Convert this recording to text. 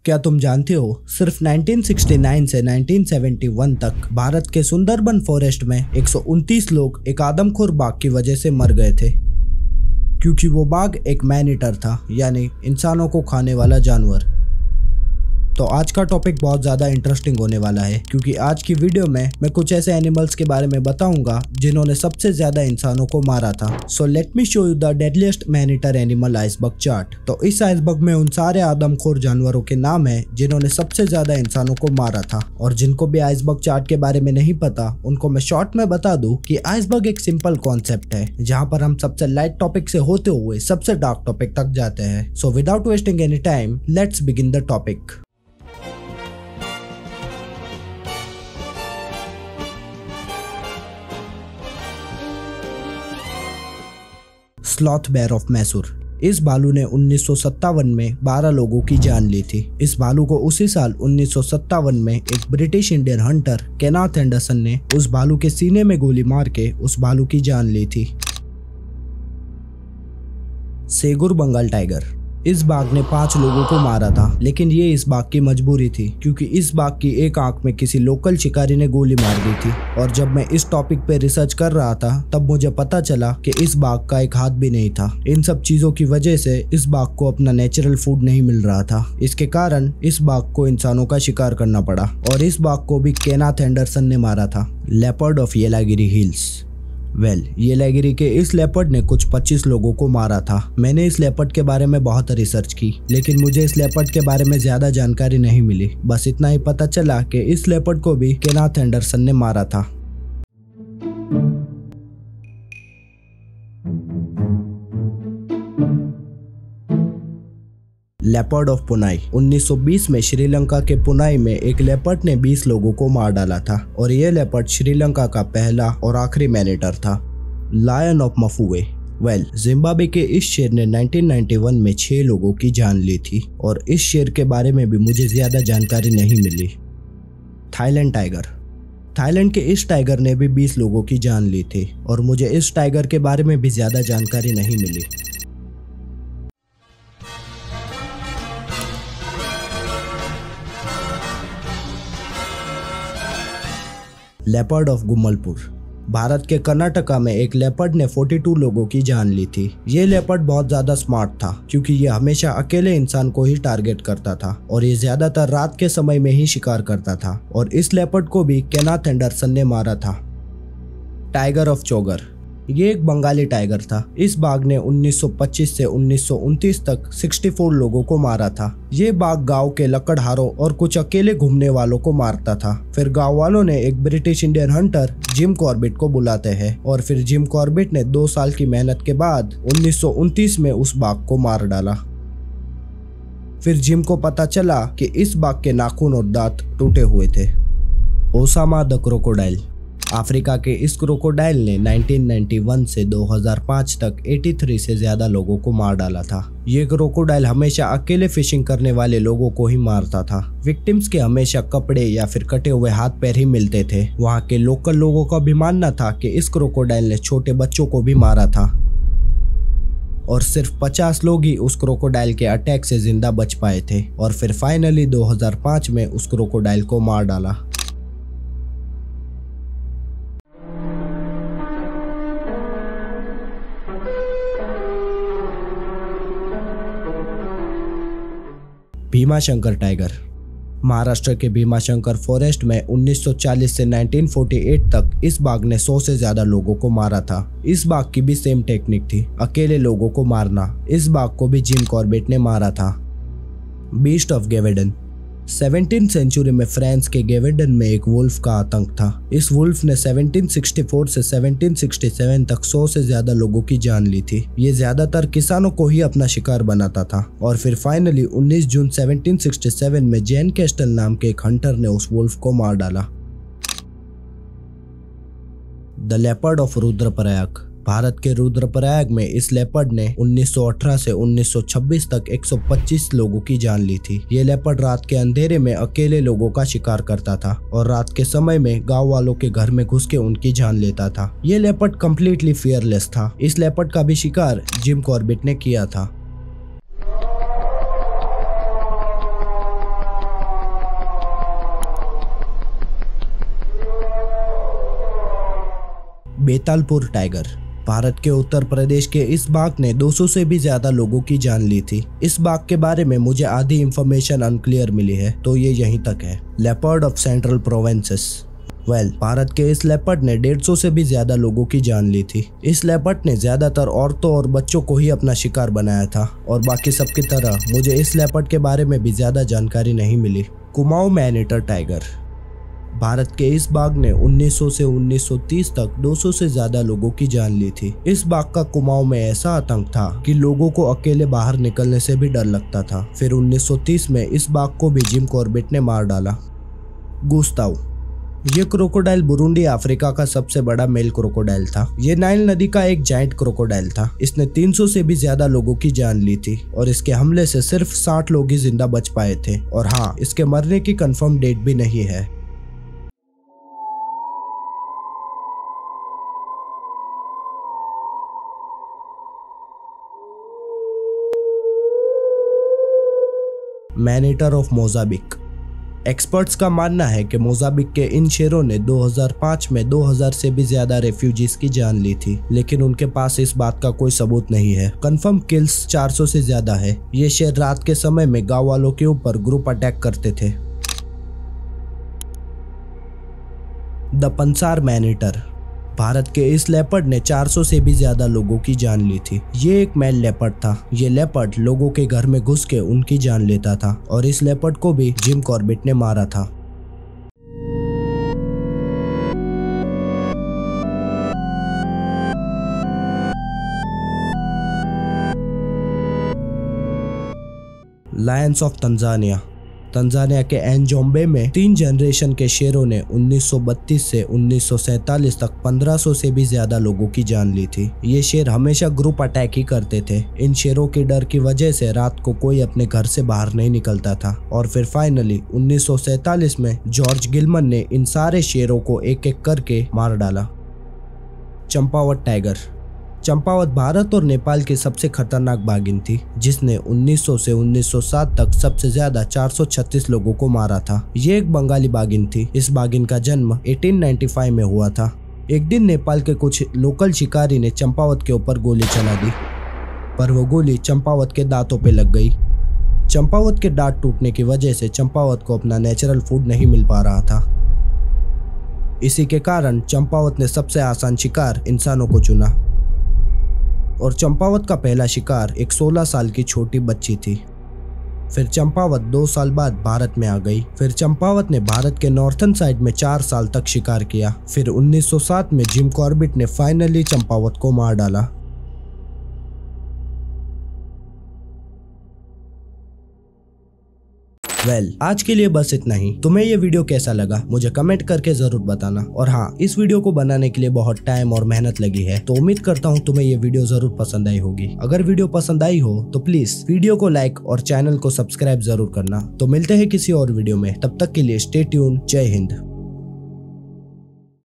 क्या तुम जानते हो सिर्फ 1969 से 1971 तक भारत के सुंदरबन फॉरेस्ट में 129 लोग एक आदमखोर बाघ की वजह से मर गए थे, क्योंकि वो बाघ एक मैन ईटर था, यानी इंसानों को खाने वाला जानवर। तो आज का टॉपिक बहुत ज़्यादा इंटरेस्टिंग होने वाला है, क्योंकि आज की वीडियो में मैं कुछ ऐसे एनिमल्स के बारे में बताऊंगा जिन्होंने सबसे ज़्यादा इंसानों को मारा था। So let me show you the deadliest man eater animal iceberg chart. तो इस आइसबर्ग में उन सारे आदमखोर जानवरों के नाम है जिन्होंने सबसे ज़्यादा इंसानों को मारा था। और जिनको भी आइसबर्ग चार्ट के बारे में नहीं पता, उनको मैं शॉर्ट में बता दूं कि आइसबर्ग एक सिंपल कॉन्सेप्ट है, जहाँ पर हम सबसे लाइट टॉपिक से होते हुए सबसे डार्क टॉपिक तक जाते हैं। So without wasting any time, let's begin the topic. Sloth bear of Mysore. इस भालू ने 1957 में 12 लोगों की जान ली थी। इस भालू को उसी साल 1957 में एक ब्रिटिश इंडियन हंटर केनाथ एंडरसन ने उस भालू के सीने में गोली मार के उस भालू की जान ली थी। सेगुर बंगाल टाइगर। इस बाघ ने 5 लोगों को मारा था, लेकिन ये इस बाघ की मजबूरी थी, क्योंकि इस बाघ की एक आंख में किसी लोकल शिकारी ने गोली मार दी थी। और जब मैं इस टॉपिक पे रिसर्च कर रहा था, तब मुझे पता चला कि इस बाघ का एक हाथ भी नहीं था। इन सब चीजों की वजह से इस बाघ को अपना नेचुरल फूड नहीं मिल रहा था। इसके कारण इस बाघ को इंसानों का शिकार करना पड़ा, और इस बाघ को भी केनाथ एंडरसन ने मारा था। Leopard of Yelagiri hills. Yelagiri के इस लेपर्ड ने कुछ 25 लोगों को मारा था। मैंने इस लेपर्ड के बारे में बहुत रिसर्च की, लेकिन मुझे इस लेपर्ड के बारे में ज्यादा जानकारी नहीं मिली। बस इतना ही पता चला कि इस लेपर्ड को भी केनाथ एंडरसन ने मारा था। Leopard of पुनाई। 1920 में श्रीलंका के पुनाई में एक लेपर्ड ने 20 लोगों को मार डाला था, और यह लेपर्ड श्रीलंका का पहला और आखिरी मैन ईटर था। Lion of Mfuwe. जिम्बाब्वे के इस शेर ने 1991 में 6 लोगों की जान ली थी, और इस शेर के बारे में भी मुझे ज्यादा जानकारी नहीं मिली। Thailand tiger. थाईलैंड के इस टाइगर ने भी 20 लोगों की जान ली थी, और मुझे इस टाइगर के बारे में भी ज्यादा जानकारी नहीं मिली। Leopard of Gummalapur. भारत के कर्नाटका में एक लेपर्ड ने 42 लोगों की जान ली थी। ये लेपर्ड बहुत ज्यादा स्मार्ट था, क्योंकि ये हमेशा अकेले इंसान को ही टारगेट करता था, और ये ज्यादातर रात के समय में ही शिकार करता था। और इस लेपर्ड को भी केनाथ एंडरसन ने मारा था। Tiger of Chowgarh. ये एक बंगाली टाइगर था। इस बाघ ने 1925 से 1929 तक 64 लोगों को मारा था। ये बाघ गांव के लकड़हारों और कुछ अकेले घूमने वालों को मारता था। फिर गांव वालों ने एक British Indian Hunter Jim Corbett को बुलाते हैं, और फिर जिम कॉर्बेट ने 2 साल की मेहनत के बाद 1929 में उस बाघ को मार डाला। फिर जिम को पता चला कि इस बाघ के नाखून और दांत टूटे हुए थे। Osama the crocodile. अफ्रीका के इस क्रोकोडाइल ने 1991 से 2005 तक 83 से ज्यादा लोगों को मार डाला था। ये क्रोकोडाइल हमेशा अकेले फिशिंग करने वाले लोगों को ही मारता था। विक्टिम्स के हमेशा कपड़े या फिर कटे हुए हाथ पैर ही मिलते थे। वहाँ के लोकल लोगों का भी मानना था कि इस क्रोकोडाइल ने छोटे बच्चों को भी मारा था, और सिर्फ 50 लोग ही उस क्रोकोडाइल के अटैक से जिंदा बच पाए थे। और फिर फाइनली 2005 में उस क्रोकोडाइल को मार डाला। भीमाशंकर टाइगर। महाराष्ट्र के भीमाशंकर फॉरेस्ट में 1940 से 1948 तक इस बाघ ने 100 से ज्यादा लोगों को मारा था। इस बाघ की भी सेम टेक्निक थी, अकेले लोगों को मारना। इस बाघ को भी जिम कॉर्बेट ने मारा था। Beast of Gevaudan. 17वीं सेंचुरी में फ्रांस के गेवेडन में एक वुल्फ का आतंक था। इस वुल्फ ने 1764 से 1767 तक 100 से ज्यादा लोगों की जान ली थी। ये ज्यादातर किसानों को ही अपना शिकार बनाता था। और फिर फाइनली 19 जून 1767 में जैन कैस्टल नाम के एक हंटर ने उस वुल्फ को मार डाला। The leopard of Rudraprayag. Bharat के रुद्रप्रयाग में इस लेपर्ड ने 1918 से 1926 तक 125 लोगों की जान ली थी। ये लेपर्ड रात के अंधेरे में अकेले लोगों का शिकार करता था, और रात के समय में गांव वालों के घर में घुस के उनकी जान लेता था। ये लेपर्ड कम्प्लीटली फियरलेस था। इस लेपर्ड का भी शिकार जिम कॉर्बेट ने किया था। बेतालपुर टाइगर। भारत के उत्तर प्रदेश के इस बाघ ने 200 से भी ज्यादा लोगों की जान ली थी। इस बाघ के बारे में मुझे आधी इंफॉर्मेशन अनक्लियर मिली है, तो ये यहीं तक है। Leopard of central provinces. Bharat के इस लेपर्ड ने 150 से भी ज्यादा लोगों की जान ली थी। इस लेपर्ड ने ज्यादातर औरतों और बच्चों को ही अपना शिकार बनाया था, और बाकी सबकी तरह मुझे इस लेपर्ड के बारे में भी ज्यादा जानकारी नहीं मिली। Kumaon man eater tiger. Bharat के इस बाघ ने 1900 से 1930 तक 200 से ज्यादा लोगों की जान ली थी। इस बाघ का कुमाऊं में ऐसा आतंक था कि लोगों को अकेले बाहर निकलने से भी डर लगता था। फिर 1930 में इस बाघ को भी जिम कॉर्बेट ने मार डाला। गुस्ताव। ये क्रोकोडाइल बुरुंडी अफ्रीका का सबसे बड़ा मेल क्रोकोडाइल था। ये नाइल नदी का एक जायंट क्रोकोडाइल था। इसने 300 से भी ज्यादा लोगों की जान ली थी, और इसके हमले से सिर्फ 60 लोग ही जिंदा बच पाए थे। और हाँ, इसके मरने की कंफर्म डेट भी नहीं है। Man eater of Mozambique. Experts का मानना है कि मोजाम्बिक के इन शेरों ने 2005 में 2000 से भी ज्यादा रेफ्यूजीज की जान ली थी, लेकिन उनके पास इस बात का कोई सबूत नहीं है। कंफर्म किल्स 400 से ज्यादा है। ये शेर रात के समय में गांव वालों के ऊपर ग्रुप अटैक करते थे। The Panar man eater. Bharat के इस लेपर्ड ने 400 से भी ज्यादा लोगों की जान ली थी। ये एक मेल लेपर्ड था। ये लेपर्ड लोगों के घर में घुस के उनकी जान लेता था, और इस लेपर्ड को भी जिम कॉर्बेट ने मारा था। Lions of Tanzania. तंजानिया के एनजोम्बे में 3 जनरेशन के शेरों ने 1932 से 1947 तक 1500 से भी ज्यादा लोगों की जान ली थी। ये शेर हमेशा ग्रुप अटैक ही करते थे। इन शेरों के डर की वजह से रात को कोई अपने घर से बाहर नहीं निकलता था, और फिर फाइनली 1947 में जॉर्ज गिलमन ने इन सारे शेरों को एक एक करके मार डाला। चंपावत टाइगर। चंपावत भारत और नेपाल की सबसे खतरनाक बाघिन थी, जिसने 1900 से 1907 तक सबसे ज्यादा 436 लोगों को मारा था। ये एक बंगाली बाघिन थी। इस बाघिन का जन्म 1895 में हुआ था। एक दिन नेपाल के कुछ लोकल शिकारी ने चंपावत के ऊपर गोली चला दी, पर वो गोली चंपावत के दांतों पे लग गई। चंपावत के दांत टूटने की वजह से चंपावत को अपना नेचुरल फूड नहीं मिल पा रहा था। इसी के कारण चंपावत ने सबसे आसान शिकार इंसानों को चुना, और चंपावत का पहला शिकार एक 16 साल की छोटी बच्ची थी। फिर चंपावत 2 साल बाद भारत में आ गई। फिर चंपावत ने भारत के नॉर्थन साइड में 4 साल तक शिकार किया। फिर 1907 में जिम कॉर्बेट ने फाइनली चंपावत को मार डाला। आज के लिए बस इतना ही। तुम्हें ये वीडियो कैसा लगा मुझे कमेंट करके जरूर बताना। और हाँ, इस वीडियो को बनाने के लिए बहुत टाइम और मेहनत लगी है, तो उम्मीद करता हूँ तुम्हें ये वीडियो जरूर पसंद आई होगी। अगर वीडियो पसंद आई हो तो प्लीज वीडियो को लाइक और चैनल को सब्सक्राइब जरूर करना। तो मिलते हैं किसी और वीडियो में, तब तक के लिए स्टे ट्यून। जय हिंद।